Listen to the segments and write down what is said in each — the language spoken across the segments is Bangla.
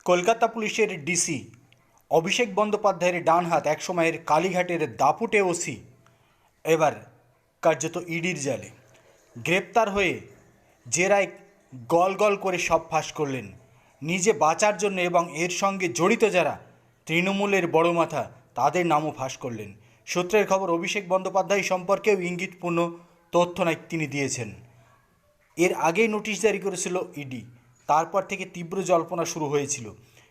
কলকাতা পুলিশের ডিসি অভিষেক বন্দ্যোপাধ্যায়ের ডান হাত, একসময়ের কালীঘাটের দাপুটে ওসি, এবার কার্যত ইডির জালে গ্রেপ্তার হয়ে জেরায় গল গল করে সব ফাঁস করলেন নিজে বাঁচার জন্য, এবং এর সঙ্গে জড়িত যারা তৃণমূলের বড় মাথা তাদের নামও ফাঁস করলেন। সূত্রের খবর, অভিষেক বন্দ্যোপাধ্যায় সম্পর্কেও ইঙ্গিতপূর্ণ তথ্য নাকি তিনি দিয়েছেন। এর আগেই নোটিশ জারি করেছিল ইডি। তারপর থেকে তীব্র জল্পনা শুরু হয়েছিল।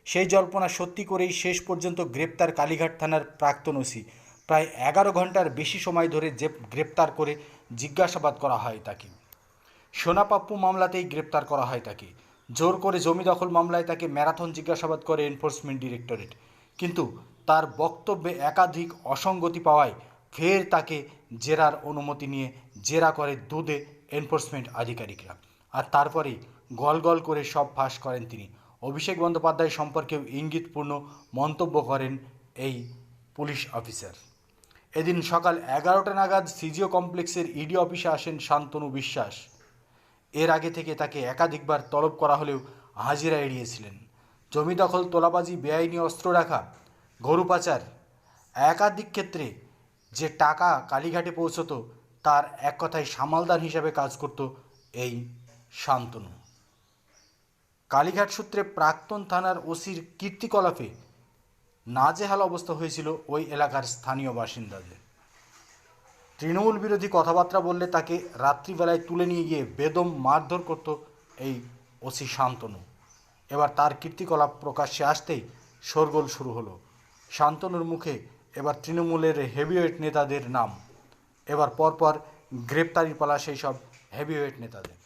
সেই জল্পনা সত্যি করেই শেষ পর্যন্ত গ্রেপ্তার কালীঘাট থানার প্রাক্তন ওসি। প্রায় 11 ঘন্টার বেশি সময় ধরে গ্রেপ্তার করে জিজ্ঞাসাবাদ করা হয় তাকে। সোনাপাপ্পু মামলাতেই গ্রেপ্তার করা হয় তাকে। জোর করে জমি দখল মামলায় তাকে ম্যারাথন জিজ্ঞাসাবাদ করে এনফোর্সমেন্ট ডিরেক্টরেট, কিন্তু তার বক্তব্যে একাধিক অসঙ্গতি পাওয়ায় ফের তাকে জেরার অনুমতি নিয়ে জেরা করে দুদে এনফোর্সমেন্ট আধিকারিকরা। আর তারপরেই গল গল করে সব ফাঁস করেন তিনি। অভিষেক বন্দ্যোপাধ্যায় সম্পর্কেও ইঙ্গিতপূর্ণ মন্তব্য করেন এই পুলিশ অফিসার। এদিন সকাল 11টা নাগাদ সিজিও কমপ্লেক্সের ইডি অফিসে আসেন শান্তনু বিশ্বাস। এর আগে থেকে তাকে একাধিকবার তলব করা হলেও হাজিরা এড়িয়েছিলেন। জমি দখল, তোলাবাজি, বেআইনি অস্ত্র রাখা, গরু পাচার, একাধিক ক্ষেত্রে যে টাকা কালীঘাটে পৌঁছতো তার এক কথায় সামালদার হিসাবে কাজ করত এই শান্তনু। কালীঘাট সূত্রে প্রাক্তন থানার ওসির কীর্তিকলাপে নাজেহাল অবস্থা হয়েছিল ওই এলাকার স্থানীয় বাসিন্দাদের। তৃণমূল বিরোধী কথাবার্তা বললে তাকে রাত্রিবেলায় তুলে নিয়ে গিয়ে বেদম মারধর করত এই ওসি শান্তনু। এবার তার কীর্তিকলাপ প্রকাশ্যে আসতেই শোরগোল শুরু হলো। শান্তনুর মুখে এবার তৃণমূলের হেভিওয়েট নেতাদের নাম। এবার পরপর গ্রেপ্তারি পালা সেই সব হেভিওয়েট নেতাদের।